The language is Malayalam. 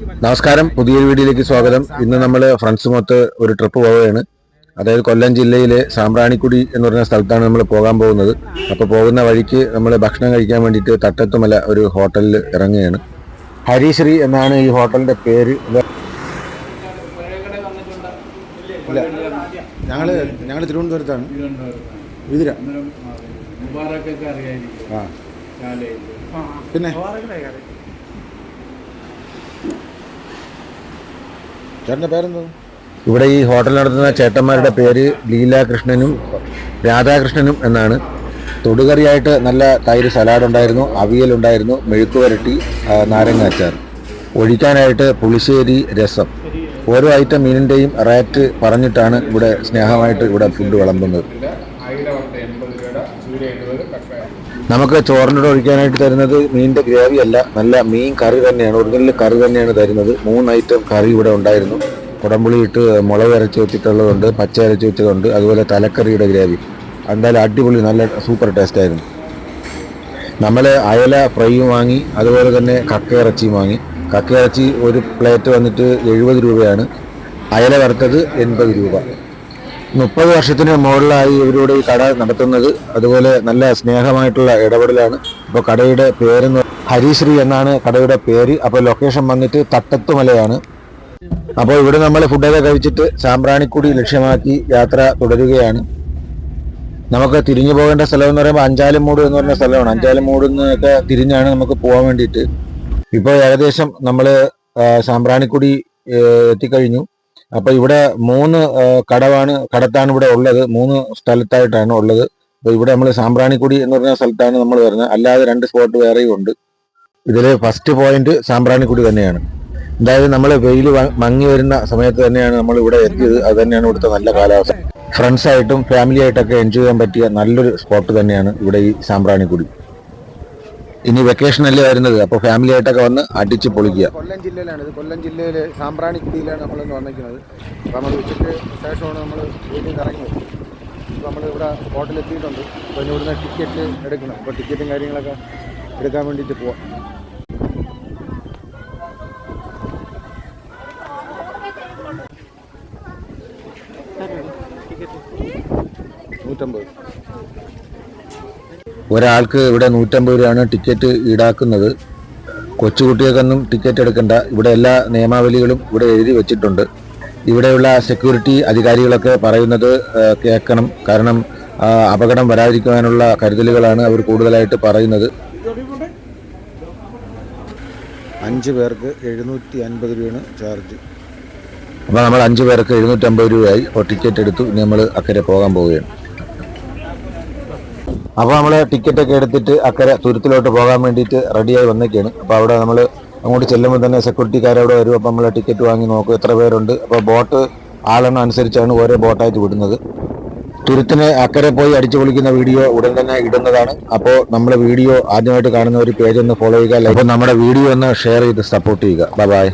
നമസ്കാരം, പുതിയൊരു വീഡിയോയിലേക്ക് സ്വാഗതം. ഇന്ന് നമ്മൾ ഫ്രണ്ട്സുമൊത്ത് ഒരു ട്രിപ്പ് പോവുകയാണ്. അതായത് കൊല്ലം ജില്ലയിലെ സാമ്പ്രാണിക്കുടി എന്ന് പറഞ്ഞ സ്ഥലത്താണ് നമ്മൾ പോകാൻ പോകുന്നത്. അപ്പോൾ പോകുന്ന വഴിക്ക് നമ്മൾ ഭക്ഷണം കഴിക്കാൻ വേണ്ടിയിട്ട് തട്ടത്തുമല ഒരു ഹോട്ടലിൽ ഇറങ്ങുകയാണ്. ഹരിശ്രീ എന്നാണ് ഈ ഹോട്ടലിൻ്റെ പേര്. ഞങ്ങൾ തിരുവനന്തപുരത്താണ്. വിതിര പിന്നെ ചേട്ടൻ്റെ പേരെന്തോ? ഇവിടെ ഈ ഹോട്ടൽ നടത്തുന്ന ചേട്ടന്മാരുടെ പേര് ലീലാകൃഷ്ണനും രാധാകൃഷ്ണനും എന്നാണ്. തൊടുകറിയായിട്ട് നല്ല തൈര് സലാഡ് ഉണ്ടായിരുന്നു, അവിയലുണ്ടായിരുന്നു, മെഴുക്കുവരട്ടി, നാരങ്ങ അച്ചാർ, ഒഴിക്കാനായിട്ട് പുളിശ്ശേരി, രസം. ഓരോ ഐറ്റം മീനിൻ്റെയും റേറ്റ് പറഞ്ഞിട്ടാണ് ഇവിടെ സ്നേഹമായിട്ട് ഇവിടെ ഫുഡ് വിളമ്പുന്നത്. നമുക്ക് ചോറിൻ്റെ ഒഴിക്കാനായിട്ട് തരുന്നത് മീനിൻ്റെ ഗ്രേവി അല്ല, നല്ല മീൻ കറി തന്നെയാണ്, ഒറിജിനൽ കറി തന്നെയാണ് തരുന്നത്. 3 ഐറ്റം കറി ഇവിടെ ഉണ്ടായിരുന്നു. കുടംപുളി ഇട്ട് മുളക് അരച്ച് വെച്ചിട്ടുള്ളതുണ്ട്, പച്ച അരച്ച് വെച്ചതുണ്ട്, അതുപോലെ തലക്കറിയുടെ ഗ്രേവി. എന്തായാലും അടിപൊളി, നല്ല സൂപ്പർ ടേസ്റ്റ് ആയിരുന്നു. നമ്മൾ അയല ഫ്രൈയും വാങ്ങി, അതുപോലെ തന്നെ കക്കയിറച്ചിയും വാങ്ങി. കക്കയിറച്ചി ഒരു പ്ലേറ്റ് വന്നിട്ട് 70 രൂപയാണ്, അയല വറുത്തത് 80 രൂപ. 30 വർഷത്തിന് മുകളിലായി ഇവരുടെ ഈ കട നടത്തുന്നത്. അതുപോലെ നല്ല സ്നേഹമായിട്ടുള്ള ഇടപെടലാണ്. അപ്പോൾ കടയുടെ പേരെന്ന് ഹരിശ്രീ എന്നാണ് കടയുടെ പേര്. അപ്പോൾ ലൊക്കേഷൻ വന്നിട്ട് തട്ടത്തുമലയാണ്. അപ്പോൾ ഇവിടെ നമ്മൾ ഫുഡൊക്കെ കഴിച്ചിട്ട് സാമ്പ്രാണിക്കുടി ലക്ഷ്യമാക്കി യാത്ര തുടരുകയാണ്. നമുക്ക് തിരിഞ്ഞു പോകേണ്ട സ്ഥലം എന്ന് പറയുമ്പോൾ അഞ്ചാലുമൂട് എന്ന് പറഞ്ഞ സ്ഥലമാണ്. അഞ്ചാലുമൂടിൽ നിന്നൊക്കെ തിരിഞ്ഞാണ് നമുക്ക് പോകാൻ വേണ്ടിയിട്ട്. ഇപ്പോൾ ഏകദേശം നമ്മൾ സാമ്പ്രാണിക്കുടി എത്തിക്കഴിഞ്ഞു. അപ്പോൾ ഇവിടെ 3 കടത്താണ് ഇവിടെ ഉള്ളത്. 3 സ്ഥലത്തായിട്ടാണ് ഉള്ളത്. അപ്പോൾ ഇവിടെ നമ്മൾ സാമ്പ്രാണിക്കുടി എന്ന് പറഞ്ഞ സ്ഥലത്താണ് നമ്മൾ വരുന്നത്. അല്ലാതെ 2 സ്പോട്ട് വേറെയും ഉണ്ട്. ഇതിൽ ഫസ്റ്റ് പോയിന്റ് സാമ്പ്രാണിക്കുടി തന്നെയാണ്. അതായത് നമ്മൾ വെയിൽ മങ്ങി വരുന്ന സമയത്ത് തന്നെയാണ് നമ്മൾ ഇവിടെ എത്തിയത്. അത് തന്നെയാണ് ഇവിടുത്തെ നല്ല കാലാവസ്ഥ. ഫ്രണ്ട്സായിട്ടും ഫാമിലി ആയിട്ടൊക്കെ എൻജോയ് ചെയ്യാൻ പറ്റിയ നല്ലൊരു സ്പോട്ട് തന്നെയാണ് ഇവിടെ ഈ സാമ്പ്രാണിക്കുടി. ഇനി വെക്കേഷനല്ലേ വരുന്നത്, അപ്പോൾ ഫാമിലി ആയിട്ടൊക്കെ വന്ന് അടിച്ച് പൊളിക്കുക. കൊല്ലം ജില്ലയിലാണ് ഇത്. കൊല്ലം ജില്ലയിലെ സാമ്പ്രാണിക്കുടിയിലാണ് നമ്മളിന്ന് വന്നിരിക്കുന്നത്. അപ്പോൾ നമ്മൾ ഉച്ചയ്ക്ക് ശേഷമാണ് നമ്മൾ വീട്ടിൽ നിന്ന് ഇറങ്ങിയത്. ഇപ്പോൾ നമ്മൾ ഇവിടെ സ്പോട്ടിലെത്തിയിട്ടുണ്ട്. അപ്പോൾ ഇനി ഇവിടുന്ന് ടിക്കറ്റ് എടുക്കണം. അപ്പോൾ ടിക്കറ്റും കാര്യങ്ങളൊക്കെ എടുക്കാൻ വേണ്ടിയിട്ട് പോവാം. ഒരാൾക്ക് ഇവിടെ 150 രൂപയാണ് ടിക്കറ്റ് ഈടാക്കുന്നത്. കൊച്ചുകുട്ടികൾക്കൊന്നും ടിക്കറ്റ് എടുക്കണ്ട. ഇവിടെ എല്ലാ നിയമാവലികളും ഇവിടെ എഴുതി വെച്ചിട്ടുണ്ട്. ഇവിടെയുള്ള സെക്യൂരിറ്റി അധികാരികളൊക്കെ പറയുന്നത് കേൾക്കണം. കാരണം അപകടം വരാതിരിക്കുവാനുള്ള കരുതലുകളാണ് അവർ കൂടുതലായിട്ട് പറയുന്നത്. 5 പേർക്ക് 750 രൂപയാണ് ചാർജ്. അപ്പോൾ നമ്മൾ 5 പേർക്ക് 750 രൂപയായി. അപ്പോൾ ടിക്കറ്റ് എടുത്തു. ഇനി നമ്മൾ അക്കരെ പോകാൻ പോവുകയാണ്. അപ്പോൾ നമ്മൾ ടിക്കറ്റൊക്കെ എടുത്തിട്ട് അക്കരെ തുരുത്തിലോട്ട് പോകാൻ വേണ്ടിയിട്ട് റെഡിയായി വന്നേക്കാണ്. അപ്പോൾ അവിടെ നമ്മൾ അങ്ങോട്ട് ചെല്ലുമ്പോൾ തന്നെ സെക്യൂരിറ്റിക്കാരവിടെ വരും. അപ്പോൾ നമ്മൾ ടിക്കറ്റ് വാങ്ങി നോക്കും എത്ര പേരുണ്ട്. അപ്പോൾ ബോട്ട് ആളെണ്ണം അനുസരിച്ചാണ് ഓരോ ബോട്ടായിട്ട് വിടുന്നത്. തുരുത്തിന് അക്കരെ പോയി അടിച്ചു പൊളിക്കുന്ന വീഡിയോ ഉടൻ തന്നെ ഇടുന്നതാണ്. അപ്പോൾ നമ്മുടെ വീഡിയോ ആദ്യമായിട്ട് കാണുന്ന ഒരു പേജ് ഒന്ന് ഫോളോ ചെയ്യുക. അപ്പോൾ നമ്മുടെ വീഡിയോ ഒന്ന് ഷെയർ ചെയ്ത് സപ്പോർട്ട് ചെയ്യുക. ബൈ.